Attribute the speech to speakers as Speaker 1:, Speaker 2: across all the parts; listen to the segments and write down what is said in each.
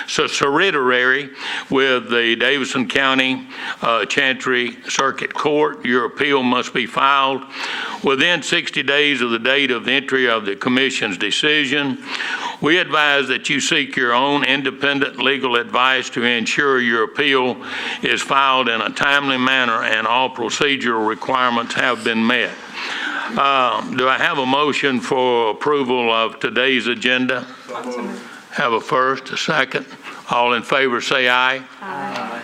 Speaker 1: certiorari with the Davidson County Chancery Circuit Court. Your appeal must be filed within 60 days of the date of entry of the Commission's decision. We advise that you seek your own independent legal advice to ensure your appeal is filed in a timely manner and all procedural requirements have been met. Do I have a motion for approval of today's agenda? Have a first, a second. All in favor say aye. Aye.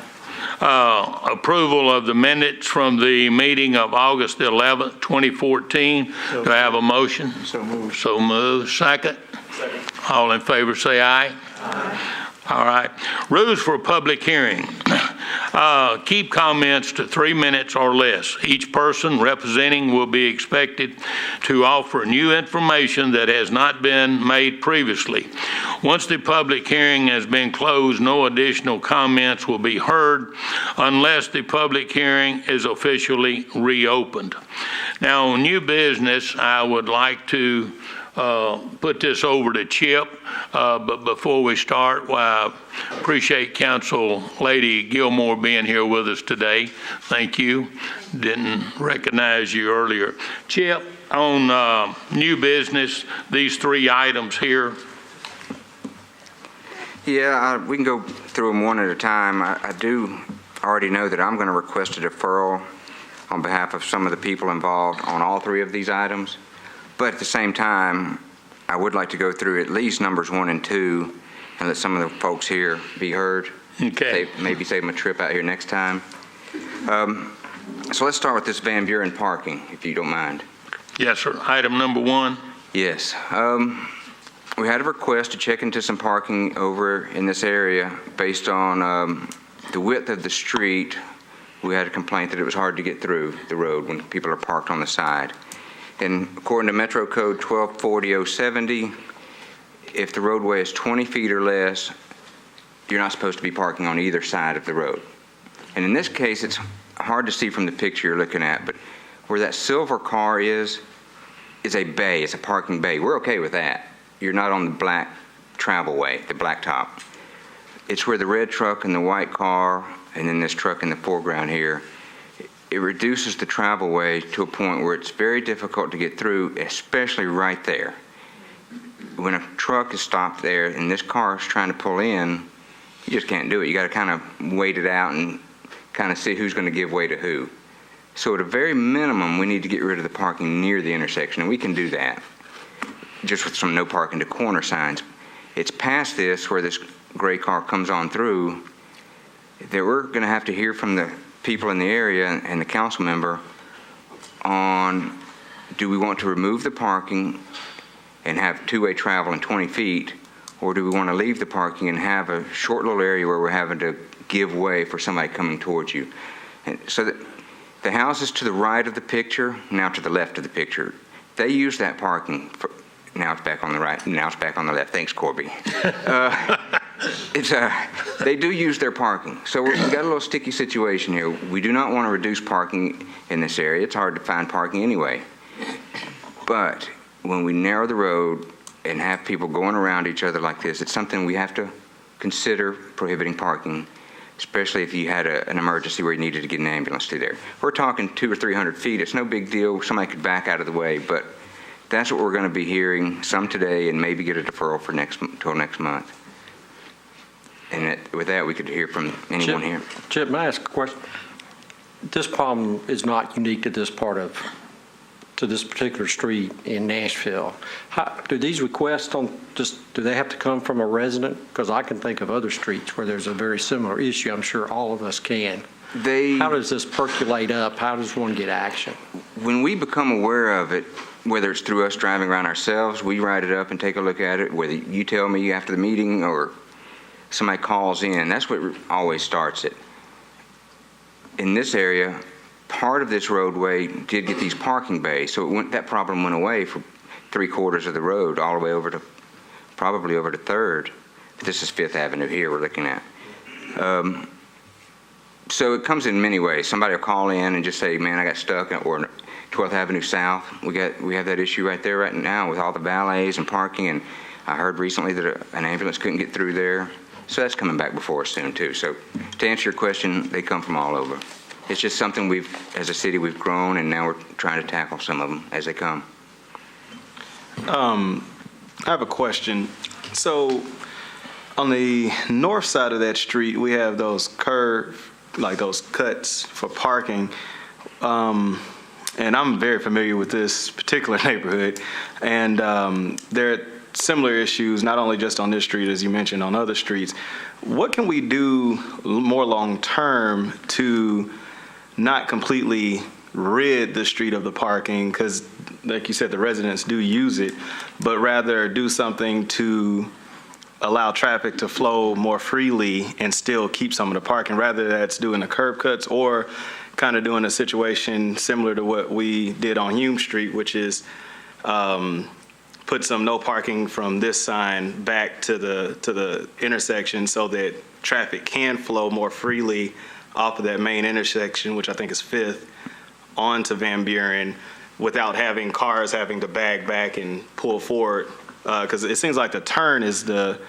Speaker 1: Approval of the minutes from the meeting of August 11th, 2014. Do I have a motion?
Speaker 2: So moved.
Speaker 1: So moved. Second?
Speaker 2: Second.
Speaker 1: All in favor say aye.
Speaker 2: Aye.
Speaker 1: All right. Rules for public hearing. Keep comments to 3 minutes or less. Each person representing will be expected to offer new information that has not been made previously. Once the public hearing has been closed, no additional comments will be heard unless the public hearing is officially reopened. Now, on new business, I would like to put this over to Chip, but before we start, I appreciate Council Lady Gilmore being here with us today. Thank you. Didn't recognize you earlier. Chip, on new business, these 3 items here.
Speaker 3: Yeah, we can go through them one at a time. I do already know that I'm going to request a deferral on behalf of some of the people involved on all 3 of these items. But at the same time, I would like to go through at least numbers 1 and 2 and let some of the folks here be heard.
Speaker 1: Okay.
Speaker 3: Maybe save them a trip out here next time. So let's start with this Van Buren parking, if you don't mind.
Speaker 1: Yes, sir. Item number 1.
Speaker 3: Yes. We had a request to check into some parking over in this area based on the width of the street. We had a complaint that it was hard to get through the road when people are parked on the side. And according to Metro Code 1240-070, if the roadway is 20 feet or less, you're not supposed to be parking on either side of the road. And in this case, it's hard to see from the picture you're looking at, but where that silver car is a bay, it's a parking bay. We're okay with that. You're not on the black travel way, the blacktop. It's where the red truck and the white car, and then this truck in the foreground here, it reduces the travel way to a point where it's very difficult to get through, especially right there. When a truck is stopped there and this car is trying to pull in, you just can't do it. You got to kind of wait it out and kind of see who's going to give way to who. So at a very minimum, we need to get rid of the parking near the intersection, and we can do that just with some no parking to corner signs. It's past this where this gray car comes on through that we're going to have to hear from the people in the area and the council member on, do we want to remove the parking and have two-way travel in 20 feet, or do we want to leave the parking and have a short little area where we're having to give way for somebody coming towards you? And so that the houses to the right of the picture, now to the left of the picture, they use that parking for, now it's back on the right, now it's back on the left. Thanks, Corby. They do use their parking. So we've got a little sticky situation here. We do not want to reduce parking in this area. It's hard to find parking anyway. But when we narrow the road and have people going around each other like this, it's something we have to consider prohibiting parking, especially if you had an emergency where you needed to get an ambulance through there. We're talking 200 or 300 feet. It's no big deal. Somebody could back out of the way, but that's what we're going to be hearing some today and maybe get a deferral for till next month. And with that, we could hear from anyone here.
Speaker 2: Chip, may I ask a question? This problem is not unique to this this particular street in Nashville. Do these requests do they have to come from a resident? Because I can think of other streets where there's a very similar issue. I'm sure all of us can. How does this percolate up? How does one get action?
Speaker 3: When we become aware of it, whether it's through us driving around ourselves, we write it up and take a look at it, whether you tell me after the meeting or somebody calls in, that's what always starts it. In this area, part of this roadway did get these parking bays, so that problem went away for 3/4 of the road, all the way over to, probably over to 3rd. This is 5th Avenue here we're looking at. So it comes in many ways. Somebody will call in and just say, man, I got stuck, or 12th Avenue South. We have that issue right there right now with all the valets and parking, and I heard recently that an ambulance couldn't get through there. So that's coming back before us soon too. So to answer your question, they come from all over. It's just something as a city, we've grown, and now we're trying to tackle some of them as they come.
Speaker 4: I have a question. So on the north side of that street, we have those those cuts for parking. And I'm very familiar with this particular neighborhood. And there are similar issues, not only just on this street, as you mentioned, on other streets. What can we do more long-term to not completely rid the street of the parking? Because, like you said, the residents do use it, but rather do something to allow traffic to flow more freely and still keep some of the parking, rather that's doing the curb cuts or kind of doing a situation similar to what we did on Hume Street, which is put some no parking from this sign back to the intersection so that traffic can flow more freely off of that main intersection, which I think is 5th, onto Van Buren without having cars having to bag back and pull forward. Because it seems like the turn is the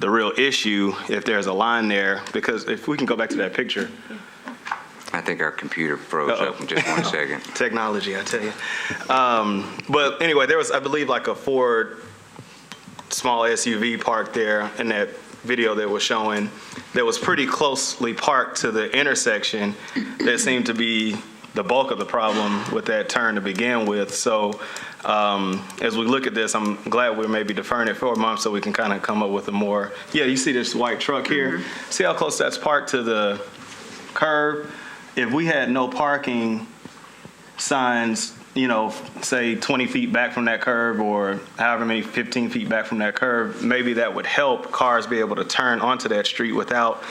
Speaker 4: real issue if there's a line there. Because if we can go back to that picture.
Speaker 3: I think our computer froze up in just 1 second.
Speaker 4: Technology, I tell you. But anyway, there was, I believe, like a Ford small SUV parked there in that video that was showing that was pretty closely parked to the intersection. That seemed to be the bulk of the problem with that turn to begin with. So as we look at this, I'm glad we're maybe deferring it for a month so we can kind of come up with a more, you see this white truck here? Mm-hmm. See how close that's parked to the curb? If we had no parking signs, say 20 feet back from that curb or however many, 15 feet back from that curb, maybe that would help cars be able to turn onto that street without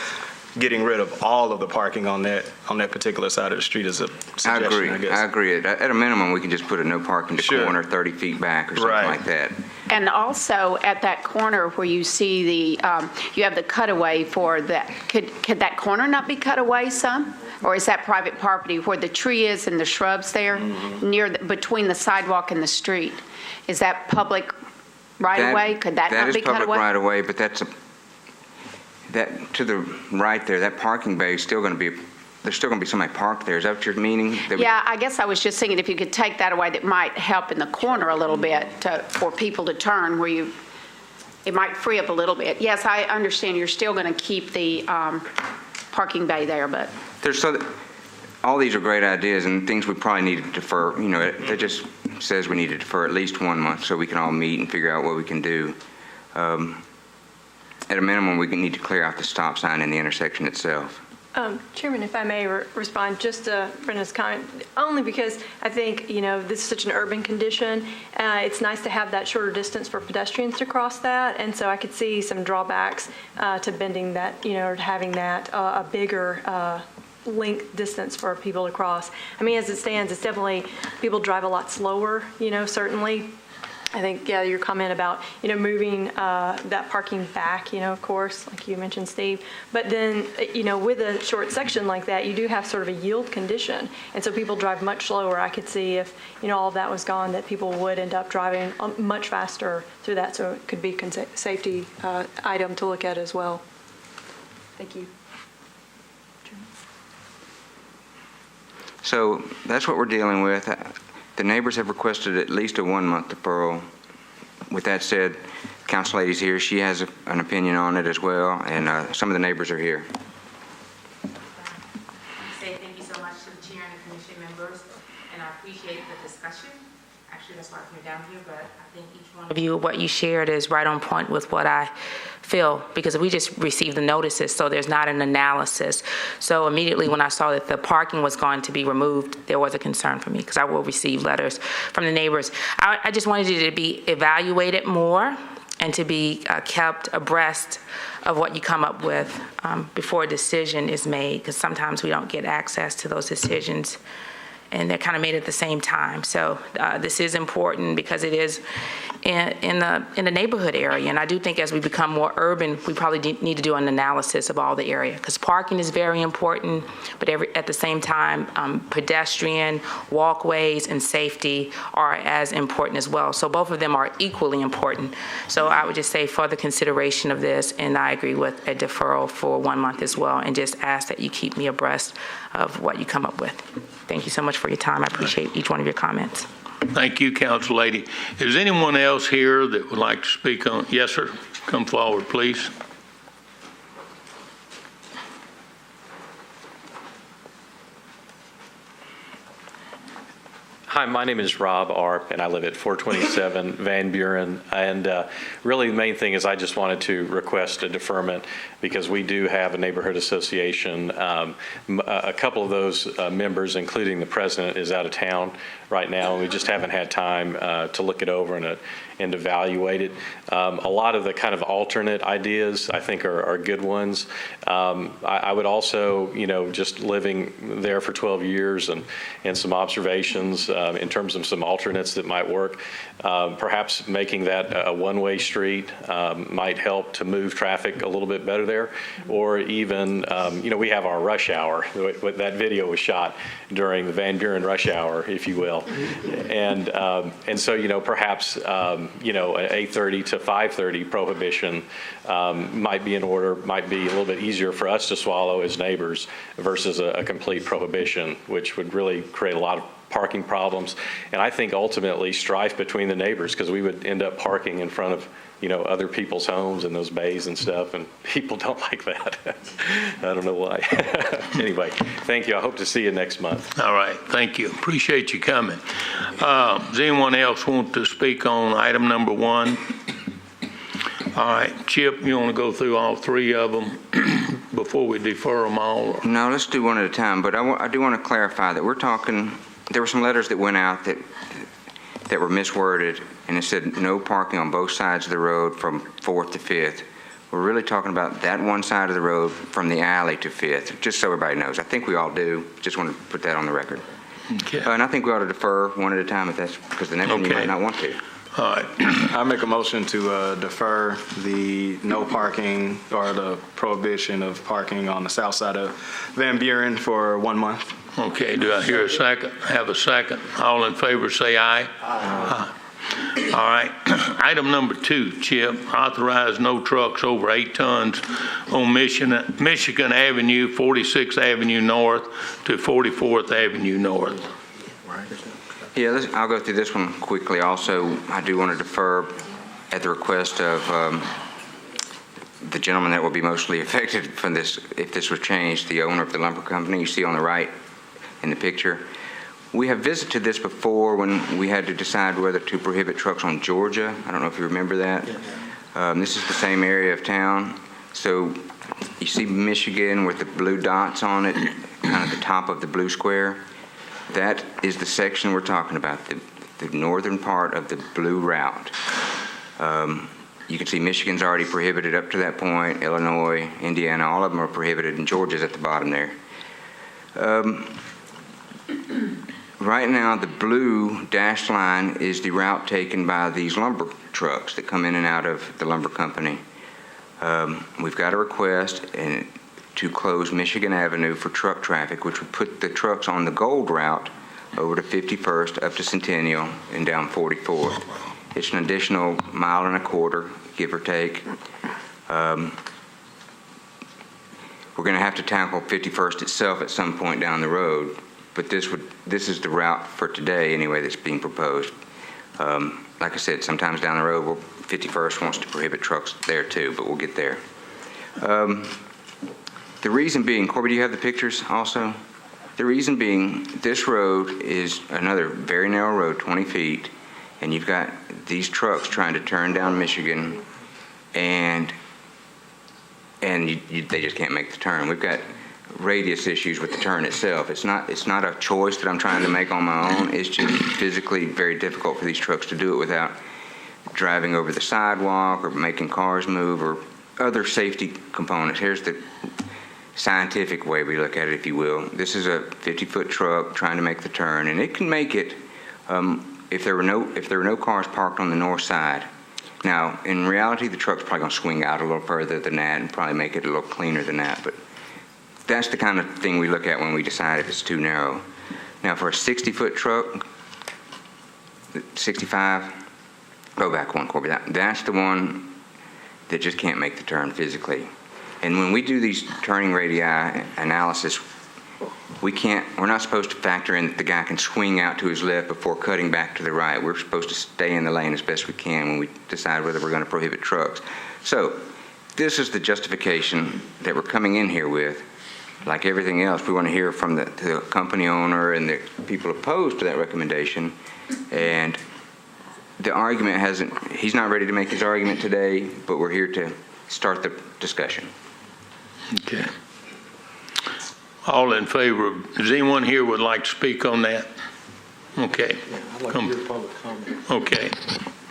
Speaker 4: getting rid of all of the parking on that particular side of the street is a suggestion, I guess.
Speaker 3: I agree. At a minimum, we can just put a no parking to corner 30 feet back or something like that.
Speaker 5: And also at that corner where you see you have the cutaway for that, could that corner not be cut away some? Or is that private property where the tree is and the shrubs there, between the sidewalk and the street? Is that public right-of-way? Could that not be cut away?
Speaker 3: That is public right-of-way, but that to the right there, that parking bay is still going to be, there's still going to be somebody parked there. Is that what you're meaning?
Speaker 5: Yeah, I guess I was just thinking if you could take that away, that might help in the corner a little bit for people to turn where it might free up a little bit. Yes, I understand you're still going to keep the parking bay there, but.
Speaker 3: All these are great ideas and things we probably need to defer. It just says we need to defer at least 1 month so we can all meet and figure out what we can do. At a minimum, we need to clear out the stop sign in the intersection itself.
Speaker 6: Chairman, if I may respond just to Brenda's comment, only because I think, this is such an urban condition. It's nice to have that shorter distance for pedestrians to cross that. And so I could see some drawbacks to bending that, or having that a bigger length distance for people to cross. I mean, as it stands, it's definitely, people drive a lot slower, certainly. I think, your comment about, moving that parking back, of course, like you mentioned, Steve. But then, with a short section like that, you do have sort of a yield condition. And so people drive much slower. I could see if, all of that was gone, that people would end up driving much faster through that. So it could be a safety item to look at as well. Thank you.
Speaker 3: So that's what we're dealing with. The neighbors have requested at least a 1-month deferral. With that said, Council Lady's here. She has an opinion on it as well, and some of the neighbors are here.
Speaker 7: Thank you so much to the chair and the commission members, and I appreciate the discussion. Actually, that's why I'm here down here, but I think each one of you, what you shared is right on point with what I feel, because we just received the notices, so there's not an analysis. So immediately when I saw that the parking was going to be removed, there was a concern for me, because I will receive letters from the neighbors. I just wanted you to be evaluated more and to be kept abreast of what you come up with before a decision is made, because sometimes we don't get access to those decisions and they're kind of made at the same time. So this is important because it is in the neighborhood area. And I do think as we become more urban, we probably need to do an analysis of all the area, because parking is very important, but at the same time, pedestrian, walkways, and safety are as important as well. So both of them are equally important. So I would just say further consideration of this, and I agree with a deferral for 1 month as well, and just ask that you keep me abreast of what you come up with. Thank you so much for your time. I appreciate each one of your comments.
Speaker 1: Thank you, Council Lady. Is anyone else here that would like to speak on? Yes, sir. Come forward, please.
Speaker 8: Hi, my name is Rob Arp, and I live at 427 Van Buren. And really, the main thing is I just wanted to request a deferment because we do have a neighborhood association. A couple of those members, including the president, is out of town right now, and we just haven't had time to look it over and evaluate it. A lot of the kind of alternate ideas, I think, are good ones. I would also, just living there for 12 years and some observations in terms of some alternates that might work, perhaps making that a one-way street might help to move traffic a little bit better there. Or even, we have our rush hour. That video was shot during the Van Buren rush hour, if you will. And so, perhaps, an 8:30 to 5:30 prohibition might be in order, might be a little bit easier for us to swallow as neighbors versus a complete prohibition, which would really create a lot of parking problems. And I think ultimately strife between the neighbors, because we would end up parking in front of other people's homes in those bays and stuff, and people don't like that. I don't know why. Anyway, thank you. I hope to see you next month.
Speaker 1: All right, thank you. Appreciate you coming. Does anyone else want to speak on item number 1? All right, Chip, you want to go through all 3 of them before we defer them all?
Speaker 3: No, let's do one at a time, but I do want to clarify that we're talking, there were some letters that went out that were misworded, and it said no parking on both sides of the road from 4th to 5th. We're really talking about that one side of the road from the alley to 5th, just so everybody knows. I think we all do. Just want to put that on the record.
Speaker 1: Okay.
Speaker 3: And I think we ought to defer one at a time if that's, because the next one you might not want to.
Speaker 1: All right.
Speaker 4: I make a motion to defer the no parking or the prohibition of parking on the south side of Van Buren for 1 month.
Speaker 1: Okay, do I hear a second? Have a second. All in favor say aye. Aye. All right. Item number 2, Chip, authorize no trucks over 8 tons on Michigan Avenue, 46th Avenue North to 44th Avenue North.
Speaker 3: Yeah, I'll go through this one quickly. Also, I do want to defer at the request of the gentleman that will be mostly affected from this, if this was changed, the owner of the lumber company you see on the right in the picture. We have visited this before when we had to decide whether to prohibit trucks on Georgia. I don't know if you remember that. This is the same area of town. So you see Michigan with the blue dots on it, kind of the top of the blue square. That is the section we're talking about, the northern part of the blue route. You can see Michigan's already prohibited up to that point, Illinois, Indiana, all of them are prohibited, and Georgia's at the bottom there. Right now, the blue dashed line is the route taken by these lumber trucks that come in and out of the lumber company. We've got a request to close Michigan Avenue for truck traffic, which would put the trucks on the gold route over to 51st, up to Centennial, and down 44th. It's an additional 1.25 miles, give or take. We're going to have to tackle 51st itself at some point down the road, but this is the route for today anyway that's being proposed. Like I said, sometimes down the road, 51st wants to prohibit trucks there too, but we'll get there. The reason being, Corby, do you have the pictures also? The reason being, this road is another very narrow road, 20 feet, and you've got these trucks trying to turn down Michigan, and they just can't make the turn. We've got radius issues with the turn itself. It's not a choice that I'm trying to make on my own. It's just physically very difficult for these trucks to do it without driving over the sidewalk or making cars move or other safety components. Here's the scientific way we look at it, if you will. This is a 50-foot truck trying to make the turn, and it can make it if there were no cars parked on the north side. Now, in reality, the truck's probably going to swing out a little further than that and probably make it a little cleaner than that, but that's the kind of thing we look at when we decide if it's too narrow. Now, for a 60-foot truck, 65, go back one, Corby. That's the one that just can't make the turn physically. And when we do these turning radii analysis, we're not supposed to factor in that the guy can swing out to his left before cutting back to the right. We're supposed to stay in the lane as best we can when we decide whether we're going to prohibit trucks. So this is the justification that we're coming in here with. Like everything else, we want to hear from the company owner and the people opposed to that recommendation. And the argument he's not ready to make his argument today, but we're here to start the discussion.
Speaker 1: Okay. All in favor? Does anyone here would like to speak on that? Okay.
Speaker 2: I'd like to hear public comment.
Speaker 1: Okay.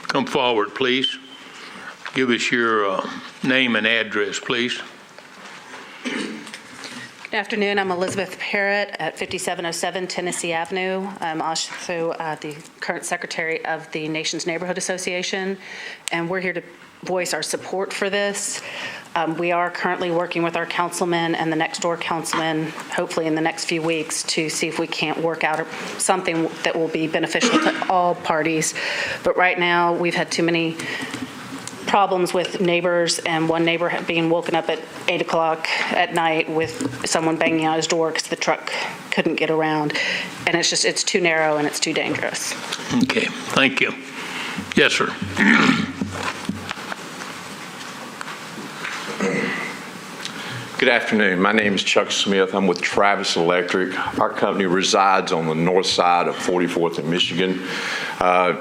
Speaker 1: Come forward, please. Give us your name and address, please.
Speaker 9: Good afternoon. I'm Elizabeth Parrott at 5707 Tennessee Avenue. I'm also the current secretary of the Nation's Neighborhood Association, and we're here to voice our support for this. We are currently working with our councilman and the next door councilman, hopefully in the next few weeks, to see if we can't work out something that will be beneficial to all parties. But right now, we've had too many problems with neighbors, and one neighbor being woken up at 8 o'clock at night with someone banging on his door because the truck couldn't get around. And it's too narrow and it's too dangerous.
Speaker 1: Okay, thank you. Yes, sir.
Speaker 10: Good afternoon. My name is Chuck Smith. I'm with Travis Electric. Our company resides on the north side of 44th and Michigan.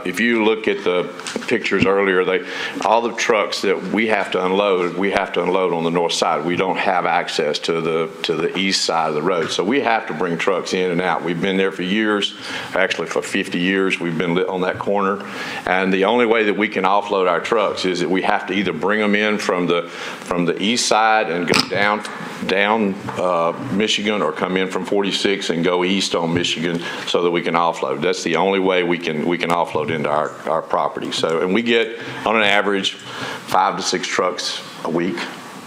Speaker 10: If you look at the pictures earlier, all the trucks that we have to unload on the north side. We don't have access to the east side of the road, so we have to bring trucks in and out. We've been there for years, actually for 50 years. We've been on that corner, and the only way that we can offload our trucks is that we have to either bring them in from the east side and go down Michigan, or come in from 46 and go east on Michigan so that we can offload. That's the only way we can offload into our property. So, and we get on an average 5 to 6 trucks a week.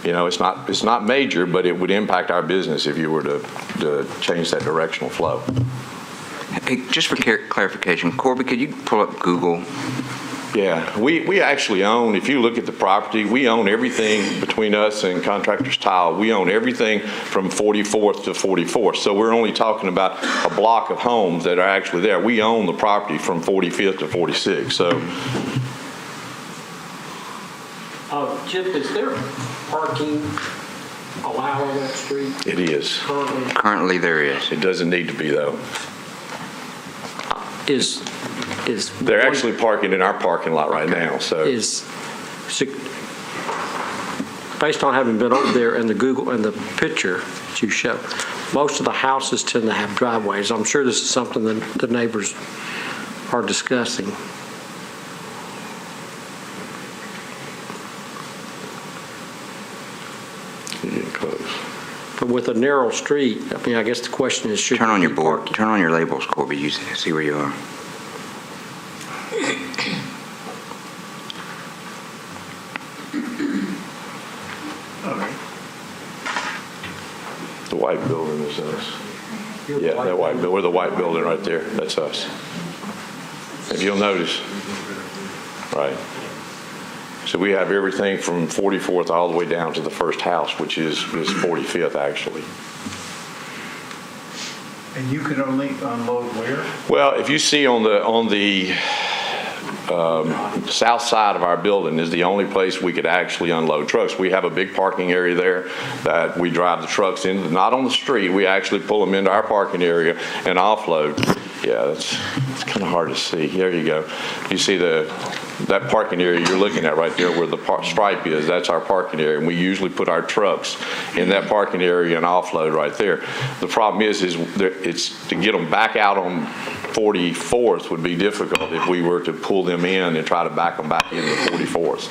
Speaker 10: You know, it's not major, but it would impact our business if you were to change that directional flow.
Speaker 3: Hey, just for clarification, Corby, could you pull up Google?
Speaker 10: Yeah, we actually own, if you look at the property, we own everything between us and Contractors Tile. We own everything from 44th to 44th. So we're only talking about a block of homes that are actually there. We own the property from 45th to 46. So,
Speaker 2: Chip, is there parking allowed on that street?
Speaker 10: it is.
Speaker 3: Currently there is.
Speaker 10: It doesn't need to be, though.
Speaker 2: They're
Speaker 10: actually parking in our parking lot right now. So
Speaker 2: based on having been over there in the Google and the picture that you show, most of the houses tend to have driveways. I'm sure this is something that the neighbors are discussing.
Speaker 10: You're getting close.
Speaker 2: But with a narrow street, I mean, I guess the question is, should
Speaker 3: Turn on
Speaker 2: you
Speaker 3: your
Speaker 2: be
Speaker 3: board.
Speaker 2: parking?
Speaker 3: Turn on your labels, Corby. You see where you are.
Speaker 10: The white building is us. Yeah, that white building. We're the white building right there. That's us. If you'll notice, right. So we have everything from 44th all the way down to the first house, which is 45th actually.
Speaker 11: And you can only unload where?
Speaker 10: Well, if you see on the south side of our building is the only place we could actually unload trucks. We have a big parking area there that we drive the trucks in, not on the street. We actually pull them into our parking area and offload. Yeah, it's kind of hard to see. There you go. You see that parking area you're looking at right there where the stripe is, that's our parking area. And we usually put our trucks in that parking area and offload right there. The problem is it's to get them back out on 44th would be difficult if we were to pull them in and try to back them back into 44th.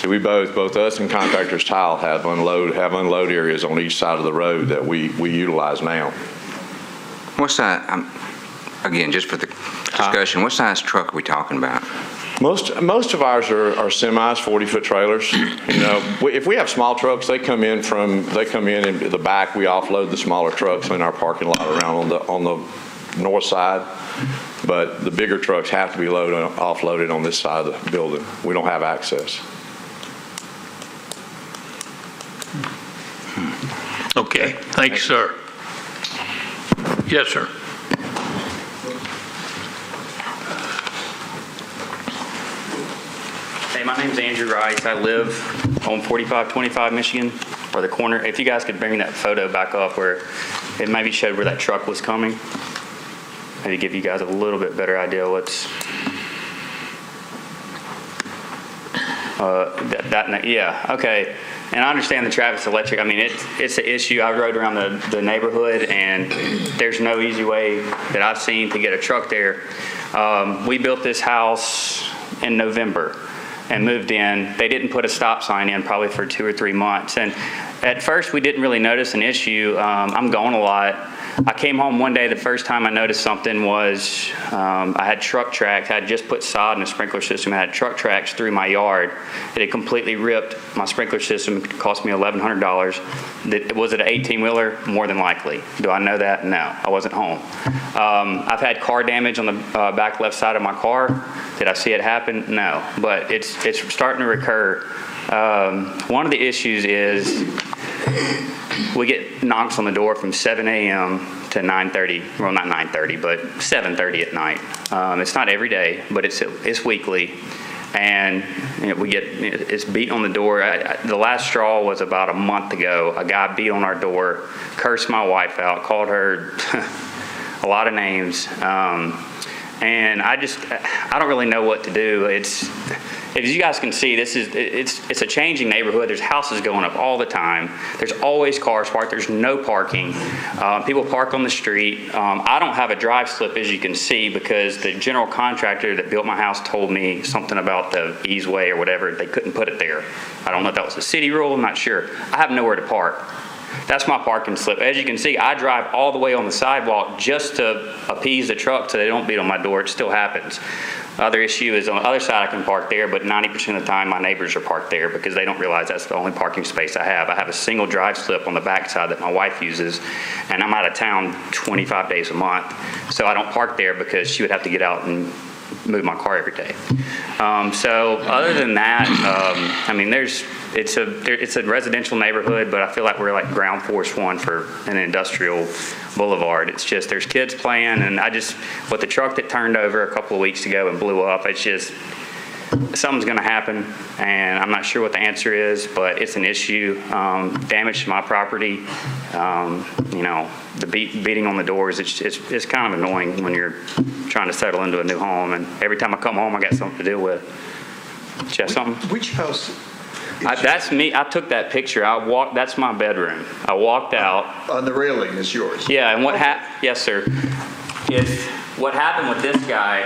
Speaker 10: We both us and Contractors Tile have unload areas on each side of the road that we utilize now.
Speaker 3: What's that, again, just for the discussion, what size truck are we talking about?
Speaker 10: Most of ours are semis, 40-foot trailers. You know, if we have small trucks, they come in in the back. We offload the smaller trucks in our parking lot around on the north side. But the bigger trucks have to be offloaded on this side of the building. We don't have access.
Speaker 1: Okay, thanks, sir. Yes, sir.
Speaker 12: Hey, my name's Andrew Rice. I live on 4525 Michigan, or the corner. If you guys could bring that photo back up where it maybe showed where that truck was coming. Maybe give you guys a little bit better idea what's, yeah, okay. And I understand the Travis Electric. I mean, it's an issue. I rode around the neighborhood, and there's no easy way that I've seen to get a truck there. We built this house in November and moved in. They didn't put a stop sign in probably for 2 or 3 months. And at first, we didn't really notice an issue. I'm gone a lot. I came home one day, the first time I noticed something was I had truck tracks. I had just put sod in a sprinkler system. I had truck tracks through my yard. It had completely ripped my sprinkler system. It cost me $1,100. Was it an 18-wheeler? More than likely. Do I know that? No, I wasn't home. I've had car damage on the back left side of my car. Did I see it happen? No, but it's starting to recur. One of the issues is we get knocks on the door from 7 a.m. to 9:30. Well, not 9:30, but 7:30 at night. It's not every day, but it's weekly. And we get it's beat on the door. The last straw was about a month ago. A guy beat on our door, cursed my wife out, called her a lot of names. And I don't really know what to do. As you guys can see, it's a changing neighborhood. There's houses going up all the time. There's always cars parked. There's no parking. People park on the street. I don't have a drive slip, as you can see, because the general contractor that built my house told me something about the easeway or whatever. They couldn't put it there. I don't know if that was a city rule. I'm not sure. I have nowhere to park. That's my parking slip. As you can see, I drive all the way on the sidewalk just to appease the truck so they don't beat on my door. It still happens. Other issue is on the other side I can park there, but 90% of the time my neighbors are parked there because they don't realize that's the only parking space I have. I have a single drive slip on the backside that my wife uses, and I'm out of town 25 days a month, so I don't park there because she would have to get out and move my car every day. So other than that, I mean, it's a residential neighborhood, but I feel like we're like ground force one for an industrial boulevard. It's just there's kids playing, and with the truck that turned over a couple of weeks ago and blew up, it's just something's going to happen, and I'm not sure what the answer is, but it's an issue. Damage to my property, the beating on the doors. It's kind of annoying when you're trying to settle into a new home, and every time I come home, I got something to deal with. Do you have something?
Speaker 11: Which house?
Speaker 12: That's me. I took that picture. That's my bedroom. I walked out.
Speaker 11: On the railing is yours?
Speaker 12: Yeah, and yes, sir. What happened with this guy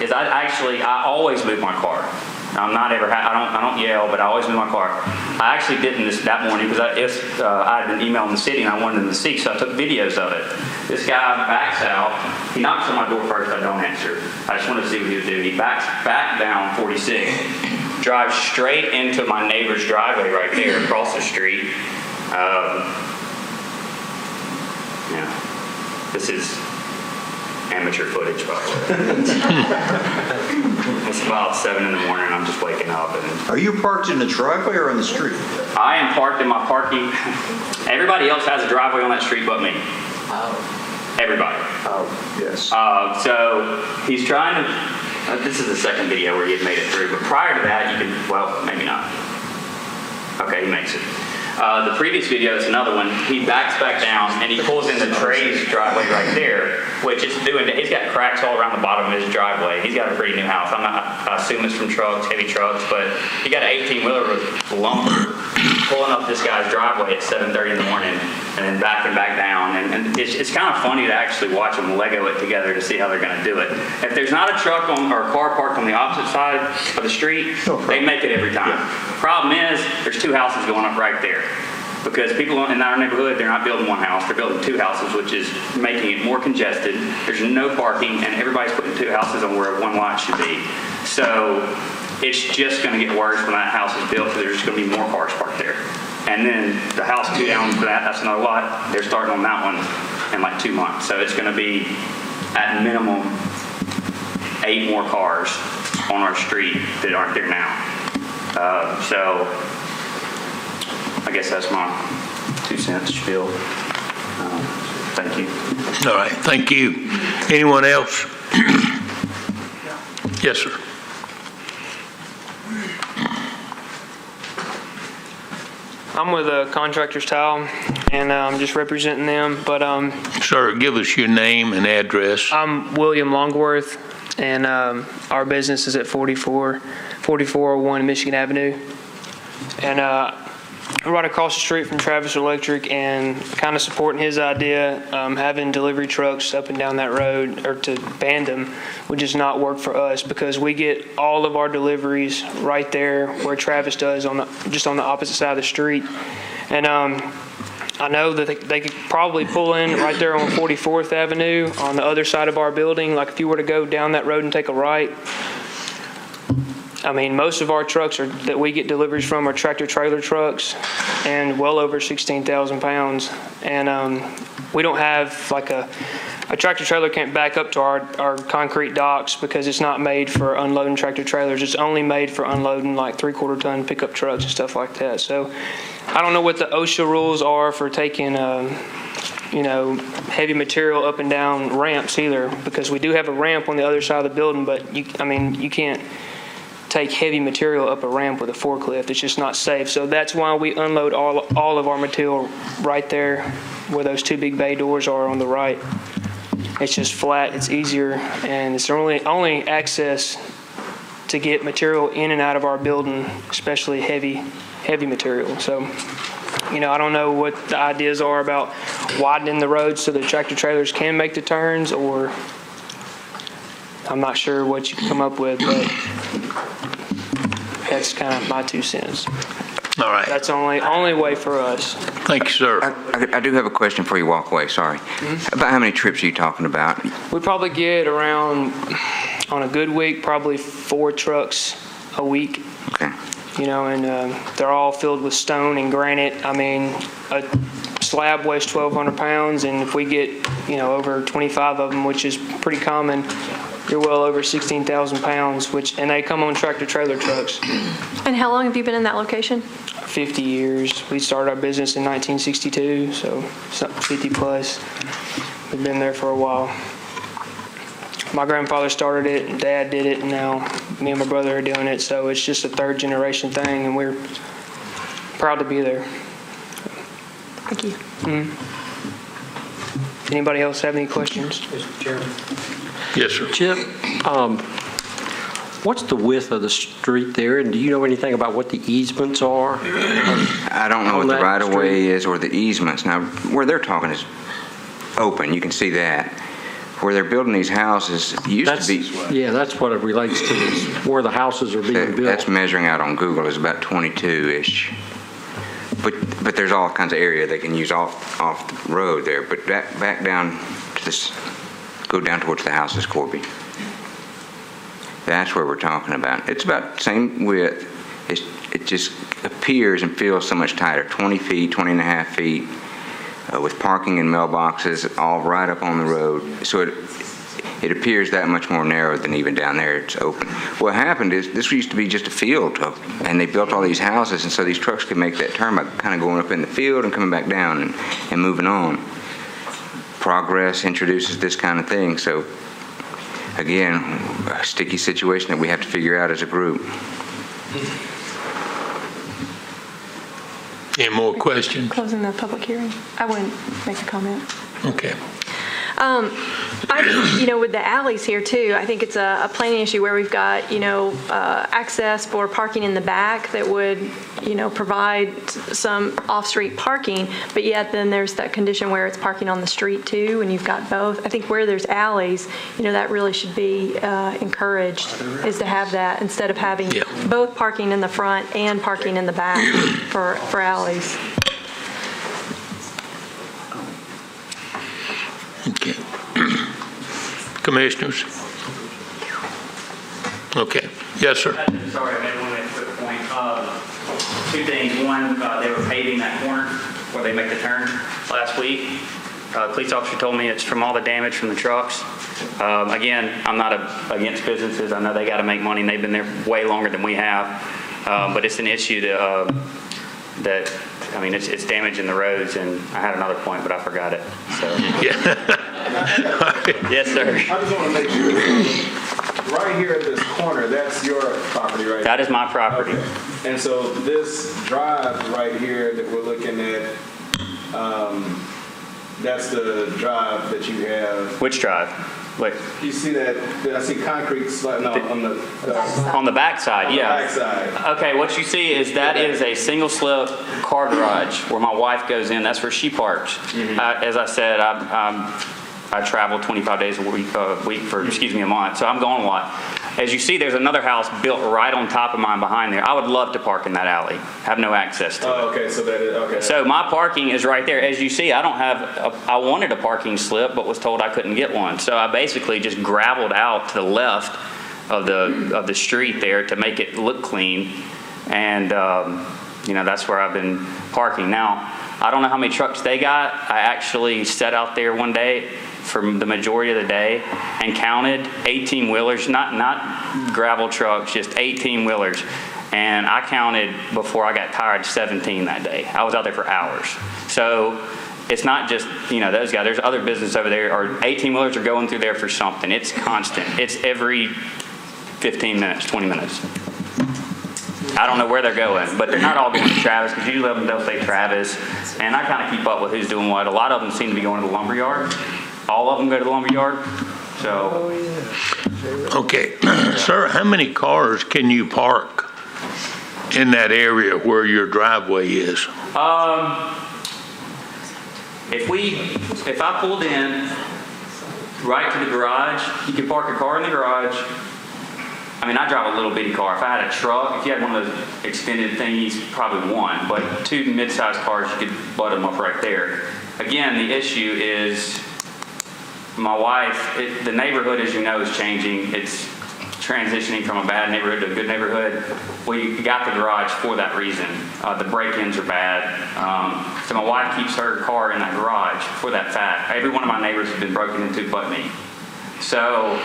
Speaker 12: is I always move my car. I'm not ever, I don't yell, but I always move my car. I actually didn't that morning because I had been emailing the city and I wanted them to see, so I took videos of it. This guy backs out. He knocks on my door first. I don't answer. I just wanted to see what he would do. He backs back down 46, drives straight into my neighbor's driveway right there across the street. This is amateur footage, by the way. It's about 7 in the morning. I'm just waking up.
Speaker 11: Are you parked in the driveway or on the street?
Speaker 12: I am parked in my parking. Everybody else has a driveway on that street but me.
Speaker 11: Oh.
Speaker 12: Everybody.
Speaker 11: Oh, yes.
Speaker 12: So he's trying to, this is the second video where he had made it through, but prior to that, maybe not. Okay, he makes it. The previous video is another one. He backs back down and he pulls in the Trey's driveway right there, which is he's got cracks all around the bottom of his driveway. He's got a pretty new house. I assume it's from trucks, heavy trucks, but he got an 18-wheeler with lumber pulling up this guy's driveway at 7:30 in the morning and then backing back down. And it's kind of funny to actually watch them Lego it together to see how they're going to do it. If there's not a truck or a car parked on the opposite side of the street, they make it every time. Problem is, there's 2 houses going up right there. Because people in our neighborhood, they're not building 1 house, they're building 2 houses, which is making it more congested. There's no parking, and everybody's putting 2 houses on where 1 lot should be. So it's just going to get worse when that house is built, because there's going to be more cars parked there. And then the house 2 down for that's another lot, they're starting on that one in like 2 months. So it's going to be at minimum 8 more cars on our street that aren't there now. So I guess that's my 2 cents spiel. Thank you.
Speaker 1: All right, thank you. Anyone else? Yes, sir.
Speaker 13: I'm with Contractors Tile, and I'm just representing them. But
Speaker 1: Sir, give us your name and address.
Speaker 13: I'm William Longworth, and our business is at 4401 Michigan Avenue. And right across the street from Travis Electric, and kind of supporting his idea, having delivery trucks up and down that road, or to ban them, would just not work for us, because we get all of our deliveries right there where Travis does, just on the opposite side of the street. And I know that they could probably pull in right there on 44th Avenue on the other side of our building. Like if you were to go down that road and take a right, I mean, most of our trucks that we get deliveries from are tractor trailer trucks, and well over 16,000 pounds. And we don't have like a tractor trailer can't back up to our concrete docks, because it's not made for unloading tractor trailers. It's only made for unloading like 3/4 ton pickup trucks and stuff like that. So I don't know what the OSHA rules are for taking heavy material up and down ramps either, because we do have a ramp on the other side of the building, but you can't take heavy material up a ramp with a forklift. It's just not safe. So that's why we unload all of our material right there where those 2 big bay doors are on the right. It's just flat, it's easier, and it's only access to get material in and out of our building, especially heavy material. So, I don't know what the ideas are about widening the road so the tractor trailers can make the turns, or I'm not sure what you can come up with, but that's kind of my 2 cents.
Speaker 1: All right.
Speaker 13: That's only way for us.
Speaker 1: Thank you, sir.
Speaker 3: I do have a question before you walk away, sorry. About how many trips are you talking about?
Speaker 13: We probably get around, on a good week, probably 4 trucks a week.
Speaker 3: Okay.
Speaker 13: And they're all filled with stone and granite. I mean, a slab weighs 1,200 pounds, and if we get, over 25 of them, which is pretty common, you're well over 16,000 pounds, and they come on tractor trailer trucks.
Speaker 6: And how long have you been in that location?
Speaker 13: 50 years. We started our business in 1962, so 50 plus. We've been there for a while. My grandfather started it, and Dad did it, and now me and my brother are doing it. So it's just a 3rd generation thing, and we're proud to be there.
Speaker 6: Thank you.
Speaker 13: Anybody else have any questions?
Speaker 2: Mr. Chairman.
Speaker 1: Yes, sir.
Speaker 2: Chip, what's the width of the street there, and do you know anything about what the easements are?
Speaker 3: I don't know what the right-of-way is or the easements. Now, where they're talking is open, you can see that. Where they're building these houses, it used to be...
Speaker 2: Yeah, that's what it relates to, is where the houses are being built.
Speaker 3: That's measuring out on Google is about 22-ish. But there's all kinds of area they can use off the road there. But back down to this, go down towards the houses, Corby. That's where we're talking about. It's about the same width. It just appears and feels so much tighter, 20 feet, 20 and a half feet, with parking and mailboxes all right up on the road. So it appears that much more narrow than even down there. It's open. What happened is this used to be just a field, and they built all these houses, and so these trucks could make that turn by kind of going up in the field and coming back down and moving on. Progress introduces this kind of thing. So again, a sticky situation that we have to figure out as a group.
Speaker 1: Any more questions?
Speaker 6: Closing the public hearing. I wouldn't make a comment.
Speaker 1: Okay.
Speaker 6: With the alleys here too, I think it's a planning issue where we've got, access for parking in the back that would, provide some off-street parking, but yet then there's that condition where it's parking on the street too, and you've got both. I think where there's alleys, that really should be encouraged, is to have that instead of having both parking in the front and parking in the back for alleys.
Speaker 1: Okay. Commissioners? Okay. Yes, sir.
Speaker 12: Sorry, I made one quick point. Two things. One, they were paving that corner where they make the turn last week. The police officer told me it's from all the damage from the trucks. Again, I'm not against businesses. I know they got to make money, and they've been there way longer than we have. But it's an issue it's damaging the roads, and I had another point, but I forgot it. So. Yes, sir.
Speaker 4: I just want to make sure. Right here at this corner, that's your property, right?
Speaker 12: That is my property.
Speaker 4: Okay. And so this drive right here that we're looking at, that's the drive that you have.
Speaker 12: Which drive? Wait.
Speaker 4: You see that? I see concrete slab. No,
Speaker 12: on the back side. Yeah.
Speaker 4: Back side.
Speaker 12: Okay. What you see is that is a single slip car garage where my wife goes in. That's where she parks.
Speaker 4: Mm-hmm.
Speaker 12: As I said, I travel 25 days a week for, a month, so I'm gone a lot. As you see, there's another house built right on top of mine behind there. I would love to park in that alley. Have no access to it.
Speaker 4: Oh, okay. So that is, okay.
Speaker 12: So my parking is right there. As you see, I don't have, I wanted a parking slip, but was told I couldn't get one. So I basically just graveled out to the left of the street there to make it look clean. And, that's where I've been parking. Now, I don't know how many trucks they got. I actually sat out there one day for the majority of the day and counted 18-wheelers, not gravel trucks, just 18-wheelers. And I counted, before I got tired, 17 that day. I was out there for hours. So it's not just, those guys. There's other business over there, or 18-wheelers are going through there for something. It's constant. It's every 15 minutes, 20 minutes. I don't know where they're going, but they're not all going to Travis, because usually they'll say Travis, and I kind of keep up with who's doing what. A lot of them seem to be going to the lumberyard. All of them go to the lumberyard. So.
Speaker 1: Okay. Sir, how many cars can you park in that area where your driveway is?
Speaker 12: If I pulled in right to the garage, you can park a car in the garage. I drive a little bitty car. If I had a truck, if you had one of those extended thingies, probably one. But two mid-sized cars, you could butt them up right there. Again, the issue is my wife, the neighborhood, as you know, is changing. It's transitioning from a bad neighborhood to a good neighborhood. We got the garage for that reason. The break-ins are bad. So my wife keeps her car in that garage for that fact. Every one of my neighbors has been broken into but me. So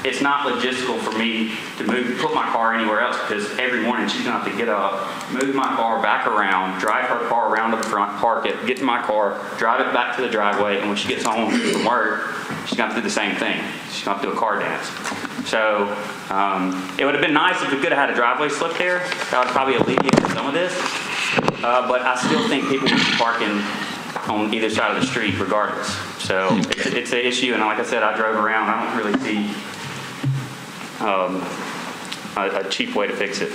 Speaker 12: it's not logistical for me to put my car anywhere else, because every morning she's going to have to get up, move my car back around, drive her car around to the front, park it, get in my car, drive it back to the driveway, and when she gets home from work, she's going to have to do the same thing. She's going to have to do a car dance. So it would have been nice if we could have had a driveway slip there. That would probably alleviate some of this. But I still think people would be parking on either side of the street regardless. So it's an issue, and like I said, I drove around. I don't really see a cheap way to fix it.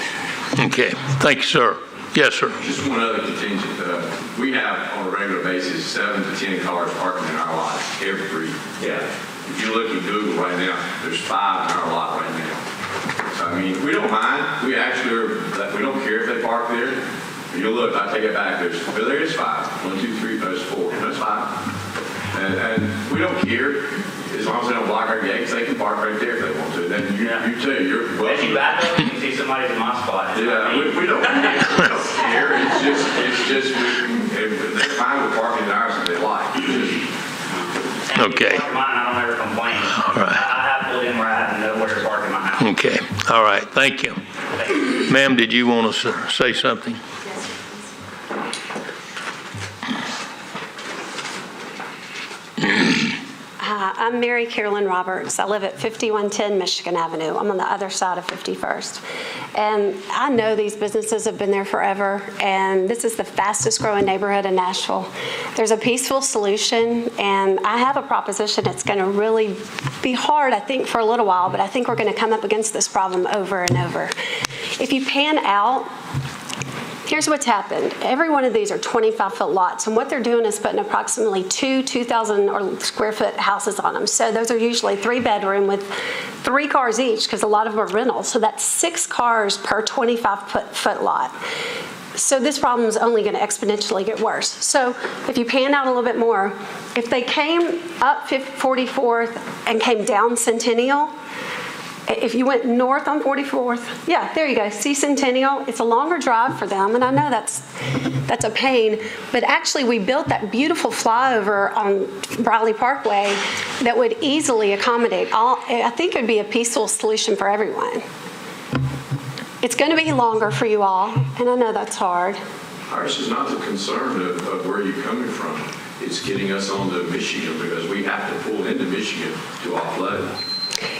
Speaker 1: Okay. Thank you, sir. Yes, sir.
Speaker 10: Just one other contingent. We have, on a regular basis, 7 to 10 cars parking in our lot every day. If you look at Google right now, there's 5 in our lot right now. So, we don't mind. We actually we don't care if they park there. If you look, I take it back. There is 5. 1, 2, 3, there's 4. There's 5. And we don't care. As long as they don't block our gates, they can park right there if they want to. Then you too, you're welcome.
Speaker 12: If you back up, you can see somebody's in my spot.
Speaker 10: Yeah, we don't care. We don't care. It's just they're fine with parking in ours if they like.
Speaker 1: Okay.
Speaker 12: Mine, I don't ever complain.
Speaker 1: All right.
Speaker 12: I have pulled in where I have to know where to park in my house.
Speaker 1: Okay. All right. Thank you. Ma'am, did you want to say something?
Speaker 14: I'm Mary Carolyn Roberts. I live at 5110 Michigan Avenue. I'm on the other side of 51st. And I know these businesses have been there forever, and this is the fastest growing neighborhood in Nashville. There's a peaceful solution, and I have a proposition. It's going to really be hard, I think, for a little while, but I think we're going to come up against this problem over and over. If you pan out, here's what's happened. Every one of these are 25-foot lots, and what they're doing is putting approximately 2,000 or square foot houses on them. So those are usually 3-bedroom with 3 cars each, because a lot of them are rentals. So that's 6 cars per 25-foot lot. So this problem is only going to exponentially get worse. So if you pan out a little bit more, if they came up 44th and came down Centennial, if you went north on 44th, yeah, there you go. See Centennial? It's a longer drive for them, and I know that's a pain. But actually, we built that beautiful flyover on Briley Parkway that would easily accommodate all. I think it would be a peaceful solution for everyone. It's going to be longer for you all, and I know that's hard.
Speaker 10: Ours is not the concern of where you're coming from. It's getting us onto Michigan because we have to pull into Michigan to offload.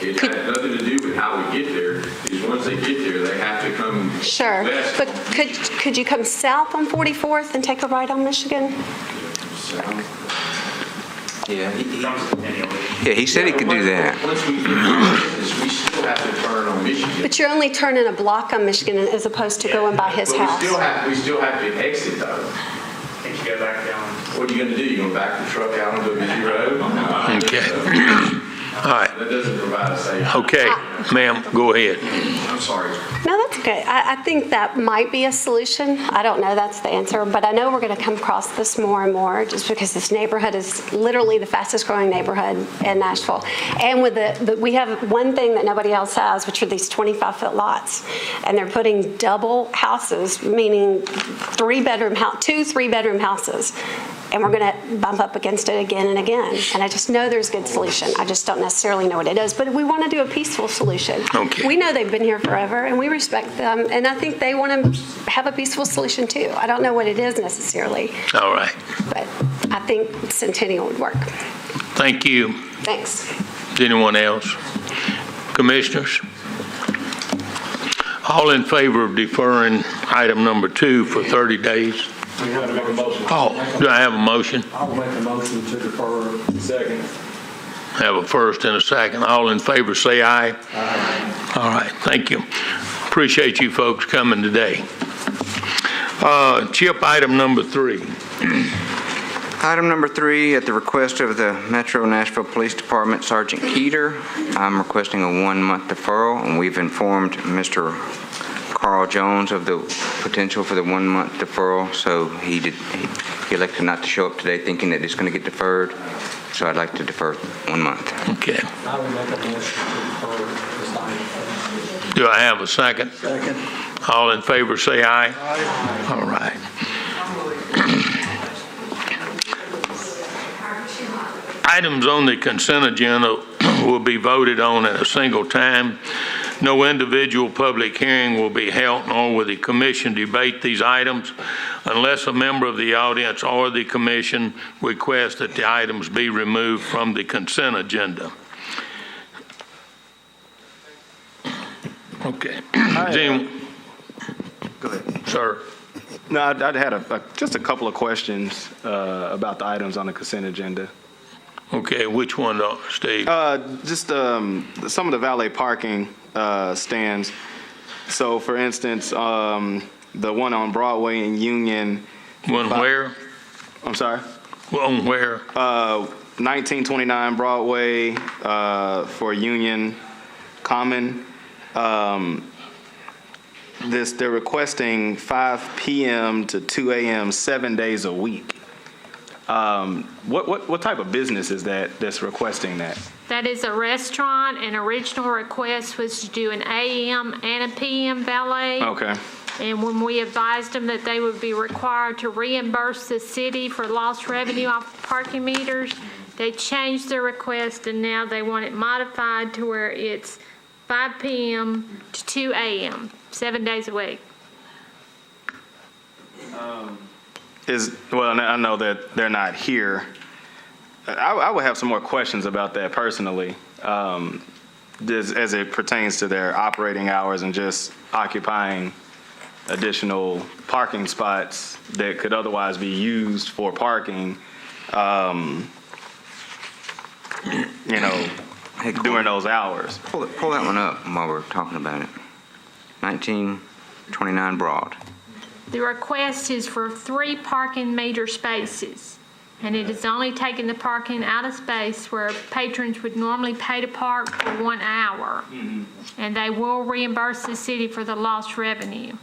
Speaker 10: It had nothing to do with how we get there. Because once they get there, they have to come
Speaker 14: Sure,
Speaker 10: west.
Speaker 14: but could you come south on 44th and take a right on Michigan?
Speaker 3: Yeah, he said he could do that.
Speaker 10: Once we get to business, we still have to turn on Michigan.
Speaker 14: But you're only turning a block on Michigan as opposed to going by his
Speaker 10: But
Speaker 14: house.
Speaker 10: we still have to exit though.
Speaker 11: Can't you go back down?
Speaker 10: What are you going to do? You going to back the truck out onto a busy road?
Speaker 1: Okay. All right.
Speaker 10: That doesn't provide a safe.
Speaker 1: Okay, ma'am, go ahead.
Speaker 10: I'm sorry.
Speaker 14: No, that's okay. I think that might be a solution. I don't know that's the answer, but I know we're going to come across this more and more just because this neighborhood is literally the fastest growing neighborhood in Nashville. And with we have one thing that nobody else has, which are these 25-foot lots. And they're putting double houses, meaning 2 3-bedroom houses. And we're going to bump up against it again and again. And I just know there's a good solution. I just don't necessarily know what it is. But we want to do a peaceful solution.
Speaker 1: Okay.
Speaker 14: We know they've been here forever, and we respect them. And I think they want to have a peaceful solution, too. I don't know what it is necessarily.
Speaker 1: All right.
Speaker 14: But I think Centennial would work.
Speaker 1: Thank you.
Speaker 14: Thanks.
Speaker 1: Anyone else? Commissioners? All in favor of deferring item number 2 for 30 days?
Speaker 11: We have to make a motion.
Speaker 1: Oh, do I have a motion?
Speaker 11: I'll make a motion to defer. Second.
Speaker 1: Have a first and a second. All in favor, say aye. Aye. All right, thank you. Appreciate you folks coming today. Chip, item number 3.
Speaker 3: Item number 3, at the request of the Metro Nashville Police Department, Sergeant Keeter, I'm requesting a 1-month deferral, and we've informed Mr. Carl Jones of the potential for the 1-month deferral, so he elected not to show up today thinking that it's going to get deferred, so I'd like to defer 1 month.
Speaker 1: Okay.
Speaker 11: I would make a motion to defer this item.
Speaker 1: Do I have a second?
Speaker 11: Second.
Speaker 1: All in favor, say aye.
Speaker 11: Aye.
Speaker 1: All right. Items on the consent agenda will be voted on at a single time. No individual public hearing will be held, nor will the commission debate these items unless a member of the audience or the commission requests that the items be removed from the consent agenda. Okay.
Speaker 4: Go ahead.
Speaker 1: Sir.
Speaker 4: No, I'd had just a couple of questions about the items on the consent agenda.
Speaker 1: Okay, which one, Steve?
Speaker 4: Just some of the valet parking stands. So, for instance, the one on Broadway and Union.
Speaker 1: One where?
Speaker 4: I'm sorry?
Speaker 1: On where?
Speaker 4: 1929 Broadway for Union Common. They're requesting 5 p.m. to 2 a.m. 7 days a week. What type of business is that's requesting that?
Speaker 15: That is a restaurant, and original request was to do an AM and a PM valet.
Speaker 4: Okay.
Speaker 15: And when we advised them that they would be required to reimburse the city for lost revenue off parking meters, they changed their request, and now they want it modified to where it's 5 p.m. to 2 a.m., 7 days a week.
Speaker 4: I know that they're not here, I would have some more questions about that personally, as it pertains to their operating hours and just occupying additional parking spots that could otherwise be used for parking, during those hours.
Speaker 3: Pull that one up while we're talking about it. 1929 Broad.
Speaker 15: The request is for 3 parking meter spaces, and it is only taking the parking out of space where patrons would normally pay to park for 1 hour. And they will reimburse the city for the lost revenue.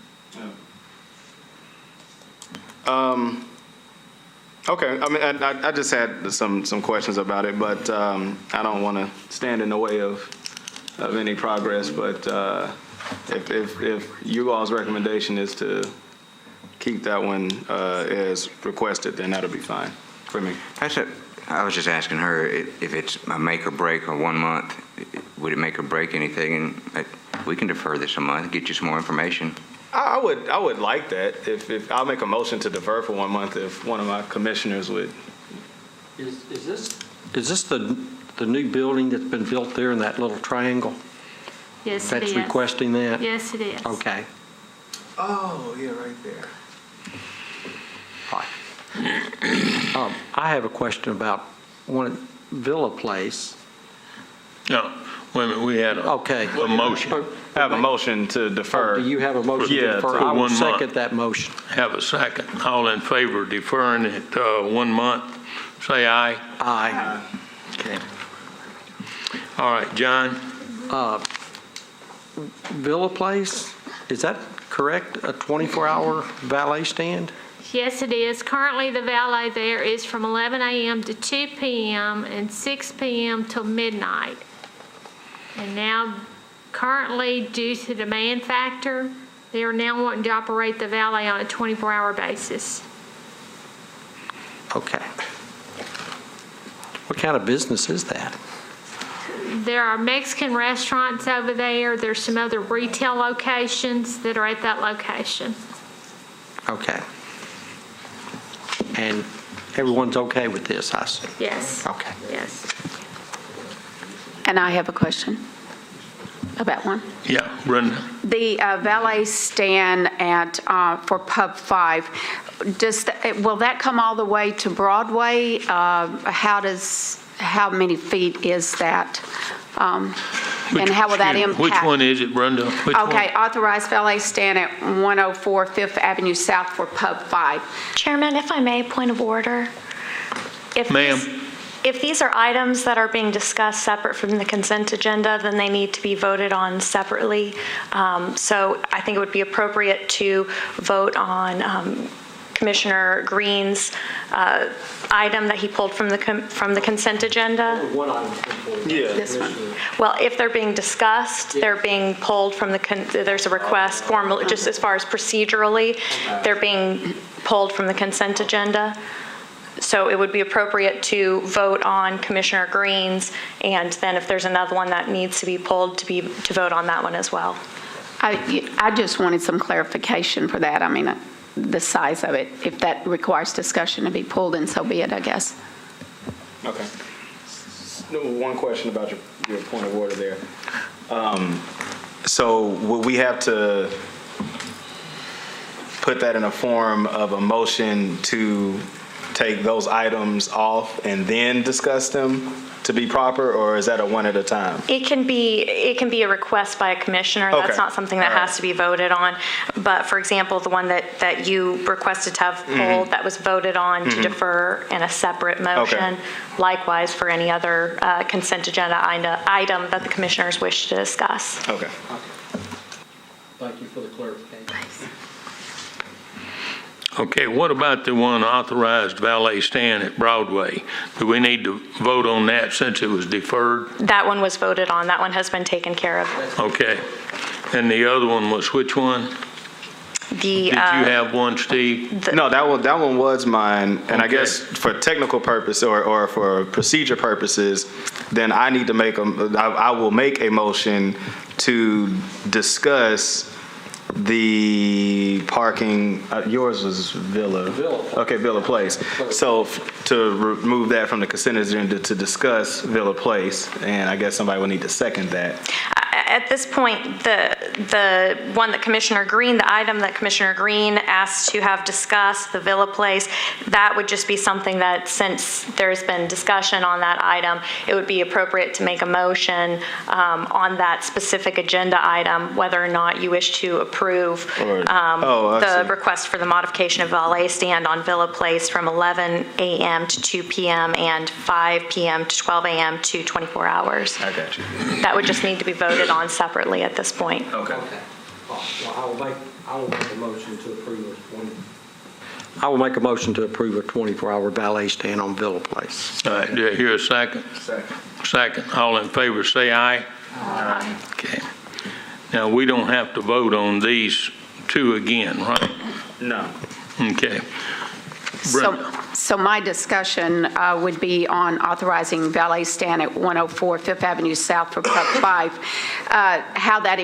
Speaker 4: Okay, I mean, I just had some questions about it, but I don't want to stand in the way of any progress. But if you all's recommendation is to keep that one as requested, then that'll be fine for me.
Speaker 3: I was just asking her if it's a make or break or 1 month, would it make or break anything? And we can defer this a month, get you some more information.
Speaker 4: I would like that. If I'll make a motion to defer for 1 month, if one of my commissioners would.
Speaker 2: Is this the new building that's been built there in that little triangle?
Speaker 15: Yes, it is.
Speaker 2: That's requesting that?
Speaker 15: Yes, it is.
Speaker 2: Okay.
Speaker 4: Oh, yeah, right there.
Speaker 2: Right. I have a question about one Villa Place.
Speaker 1: No, wait a minute, we had a motion.
Speaker 4: I have a motion to defer.
Speaker 2: Do you have a motion to defer? I will second that motion.
Speaker 1: Have a second. All in favor of deferring it 1 month, say aye.
Speaker 2: Aye. Okay.
Speaker 1: All right, John?
Speaker 2: Villa Place, is that correct? A 24-hour valet stand?
Speaker 15: Yes, it is. Currently, the valet there is from 11 a.m. to 2 p.m. and 6 p.m. till midnight. And now, currently, due to demand factor, they are now wanting to operate the valet on a 24-hour basis.
Speaker 2: Okay. What kind of business is that?
Speaker 15: There are Mexican restaurants over there. There's some other retail locations that are at that location.
Speaker 2: Okay. And everyone's okay with this, I see?
Speaker 15: Yes.
Speaker 2: Okay.
Speaker 15: Yes.
Speaker 5: And I have a question about one.
Speaker 1: Yeah, Brenda?
Speaker 5: The valet stand for Pub 5, will that come all the way to Broadway? How many feet is that? And how will that impact?
Speaker 1: Which one is it, Brenda? Which one?
Speaker 5: Okay, authorized valet stand at 104 Fifth Avenue South for Pub 5.
Speaker 16: Chairman, if I may, point of order.
Speaker 1: Ma'am.
Speaker 16: If these are items that are being discussed separate from the consent agenda, then they need to be voted on separately. So I think it would be appropriate to vote on Commissioner Green's item that he pulled from the consent agenda.
Speaker 2: What item?
Speaker 4: Yeah.
Speaker 5: This one.
Speaker 16: Well, if they're being discussed, they're being pulled from there's a request formal, just as far as procedurally, they're being pulled from the consent agenda. So it would be appropriate to vote on Commissioner Green's, and then if there's another one that needs to be pulled, to vote on that one as well.
Speaker 5: I just wanted some clarification for that. I mean, the size of it. If that requires discussion to be pulled in, so be it, I guess.
Speaker 4: Okay. One question about your point of order there. So will we have to put that in a form of a motion to take those items off and then discuss them to be proper, or is that a one at a time?
Speaker 16: It can be a request by a commissioner.
Speaker 4: Okay.
Speaker 16: That's not something that has to be voted on. But for example, the one that you requested to have pulled, that was voted on to defer in a separate motion.
Speaker 4: Okay.
Speaker 16: Likewise for any other consent agenda item that the commissioners wish to discuss.
Speaker 4: Okay.
Speaker 2: Thank you for the clarification.
Speaker 1: Okay, what about the one authorized valet stand at Broadway? Do we need to vote on that since it was deferred?
Speaker 16: That one was voted on. That one has been taken care of.
Speaker 1: Okay. And the other one was which one? Did you have one, Steve?
Speaker 4: No, that one was mine, and I guess for technical purpose or for procedure purposes, then I need to I will make a motion to discuss the parking, yours was Villa. Okay, Villa Place. So to remove that from the consent agenda to discuss Villa Place, and I guess somebody would need to second that.
Speaker 16: At this point, the one that Commissioner Green, the item that Commissioner Green asked to have discussed, the Villa Place, that would just be something that, since there's been discussion on that item, it would be appropriate to make a motion on that specific agenda item, whether or not you wish to approve the request for the modification of valet stand on Villa Place from 11 a.m. to 2 p.m. and 5 p.m. to 12 a.m. to 24 hours.
Speaker 4: I got you.
Speaker 16: That would just need to be voted on separately at this point.
Speaker 4: Okay.
Speaker 11: Well, I will make a motion to approve
Speaker 2: I will make a motion to approve a 24-hour valet stand on Villa Place.
Speaker 1: All right, do I hear a second? Second. All in favor, say aye. Aye. Okay. Now, we don't have to vote on these two again, right?
Speaker 4: No.
Speaker 1: Okay. Brenda.
Speaker 5: So my discussion would be on authorizing valet stand at 104 Fifth Avenue South for Pub 5, how that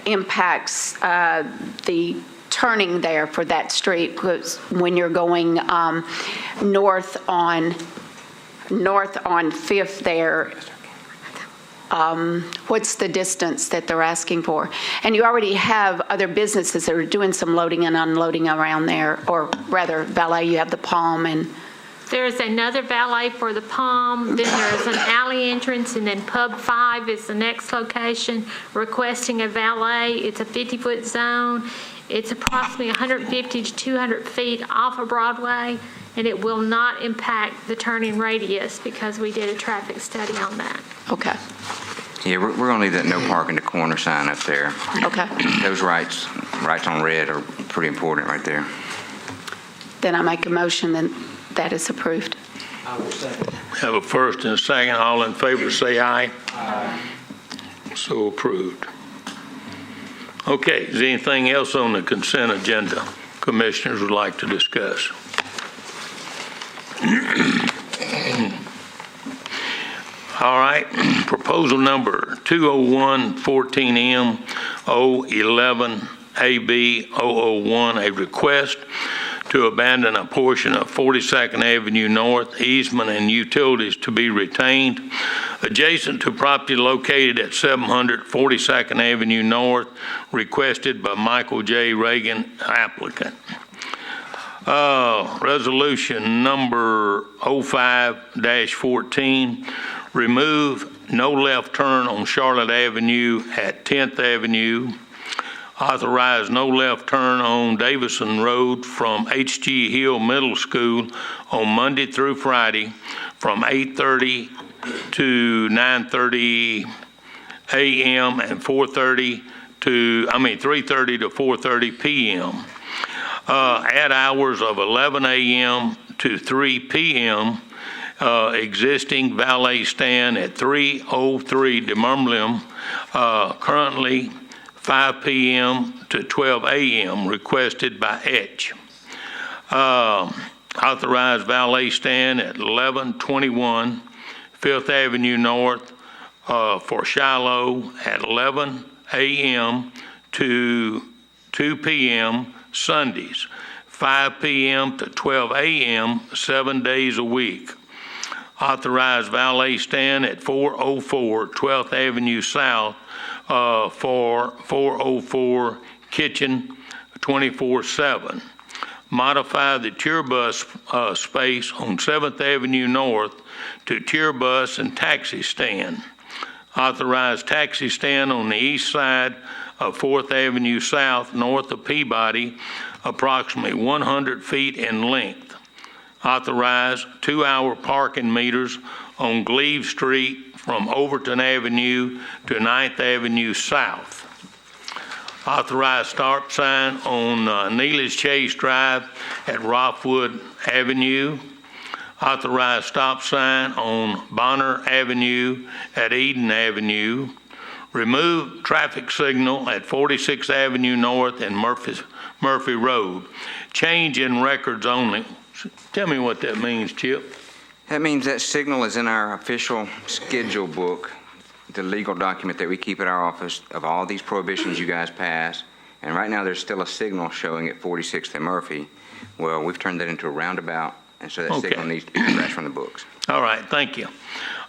Speaker 5: impacts the turning there for that street, because when you're going north on Fifth there, what's the distance that they're asking for? And you already have other businesses that are doing some loading and unloading around there, or rather valet, you have the Palm and...
Speaker 15: There's another valet for the Palm, then there's an alley entrance, and then Pub 5 is the next location requesting a valet. It's a 50-foot zone. It's approximately 150 to 200 feet off of Broadway, and it will not impact the turning radius because we did a traffic study on that.
Speaker 5: Okay.
Speaker 3: Yeah, we're going to leave that no parking the corner sign up there.
Speaker 5: Okay.
Speaker 3: Those rights on red are pretty important right there.
Speaker 5: Then I make a motion that is approved.
Speaker 11: I will second.
Speaker 1: Have a first and a second. All in favor, say aye. Aye. So approved. Okay, is there anything else on the consent agenda commissioners would like to discuss? All right, proposal number 201-14M 011 AB 001, a request to abandon a portion of 42nd Avenue North, easement and utilities to be retained, adjacent to property located at 700 42nd Avenue North, requested by Michael J. Reagan, applicant. Resolution number 05-14, remove no left turn on Charlotte Avenue at 10th Avenue. Authorize no left turn on Davison Road from H.G. Hill Middle School on Monday through Friday from 8:30 to 9:30 a.m. and 3:30 to 4:30 p.m. At hours of 11 a.m. to 3 p.m. Existing valet stand at 303 DeMurmlin, currently 5 p.m. to 12 a.m. requested by H. Authorized valet stand at 1121 5th Avenue North for Shiloh at 11 a.m. to 2 p.m. Sundays, 5 p.m. to 12 a.m. 7 days a week. Authorized valet stand at 404 12th Avenue South for 404 Kitchen 24/7. Modify the tour bus space on 7th Avenue North to tour bus and taxi stand. Authorized taxi stand on the east side of 4th Avenue South, north of Peabody, approximately 100 feet in length. Authorized 2-hour parking meters on Glebe Street from Overton Avenue to 9th Avenue South. Authorized stop sign on Neely's Chase Drive at Rockwood Avenue. Authorized stop sign on Bonner Avenue at Eden Avenue. Remove traffic signal at 46th Avenue North and Murphy Road. Change in records only. Tell me what that means, Chip.
Speaker 3: That means that signal is in our official schedule book, the legal document that we keep at our office of all these prohibitions you guys pass And right now, there's still a signal showing at 46th and Murphy. Well, we've turned that into a roundabout, and so that
Speaker 1: Okay.
Speaker 3: signal needs to be scratched from the books.
Speaker 1: All right, thank you.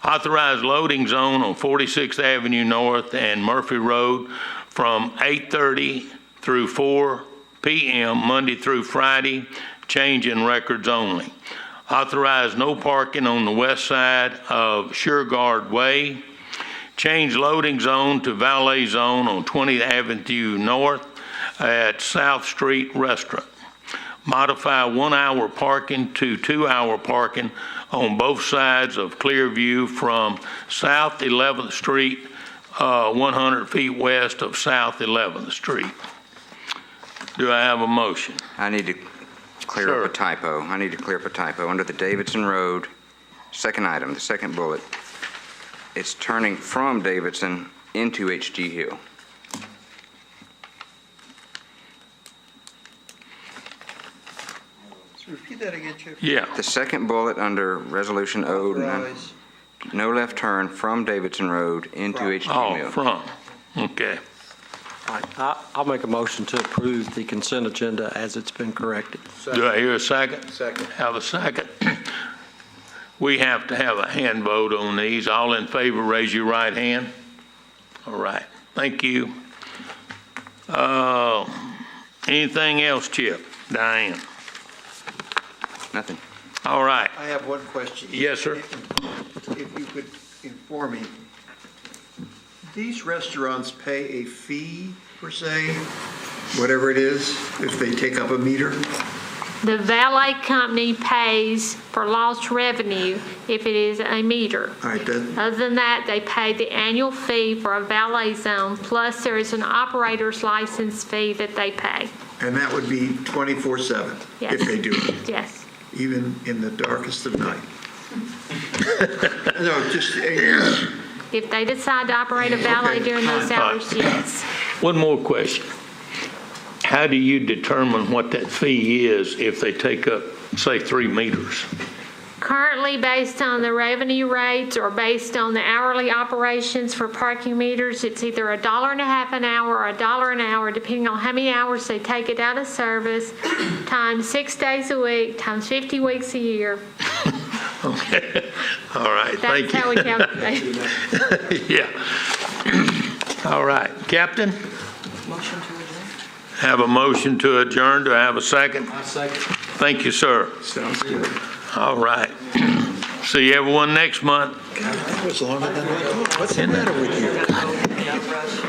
Speaker 1: Authorized loading zone on 46th Avenue North and Murphy Road from 8:30 through 4 p.m. Monday through Friday, change in records only. Authorized no parking on the west side of Sureguard Way. Change loading zone to valet zone on 20th Avenue North at South Street Restaurant. Modify 1 hour parking to 2 hour parking on both sides of Clearview from South 11th Street, 100 feet west of South 11th Street. Do I have a motion?
Speaker 3: I need to clear up a typo. Under the Davidson Road, second item, the second bullet, it's turning from Davidson into H.G. Hill.
Speaker 11: Repeat that again, Chip.
Speaker 1: Yeah.
Speaker 3: The second bullet under Resolution O,
Speaker 11: Authorize.
Speaker 3: no left turn from Davidson Road into H.G.
Speaker 1: Oh,
Speaker 3: Mill.
Speaker 1: from, okay.
Speaker 2: All right, I'll make a motion to approve the consent agenda as it's been corrected.
Speaker 1: Do I hear a second?
Speaker 11: Second.
Speaker 1: Have a second. We have to have a hand vote on these. All in favor, raise your right hand. All right, thank you. Anything else, Chip? Diane?
Speaker 3: Nothing.
Speaker 1: All right.
Speaker 11: I have one question.
Speaker 1: Yes, sir.
Speaker 11: If you could inform me, these restaurants pay a fee, per se, whatever it is, if they take up a meter?
Speaker 15: The valet company pays for lost revenue if it is a meter.
Speaker 11: All right, that,
Speaker 15: Other than that, they pay the annual fee for a valet zone, plus there is an operator's license fee that they pay.
Speaker 11: and that would be 24/7
Speaker 15: Yes.
Speaker 11: if they do it,
Speaker 15: Yes.
Speaker 11: even in the darkest of night? No, just,
Speaker 15: If they decide to operate a valet
Speaker 11: Okay.
Speaker 15: during those hours, yes.
Speaker 1: One more question. How do you determine what that fee is if they take up, say, 3 meters?
Speaker 15: Currently, based on the revenue rates or based on the hourly operations for parking meters, it's either $1.50 an hour or $1 an hour, depending on how many hours they take it out of service, times 6 days a week, times 50 weeks a year.
Speaker 1: Okay, all right, thank
Speaker 15: That's
Speaker 1: you.
Speaker 15: how we calculate.
Speaker 1: Yeah. All right, Captain?
Speaker 13: Motion to adjourn.
Speaker 1: Have a motion to adjourn. Do I have a second?
Speaker 13: I second.
Speaker 1: Thank you, sir.
Speaker 11: sounds good.
Speaker 1: All right. See everyone next month.
Speaker 11: That was longer than I thought. What's the matter with you?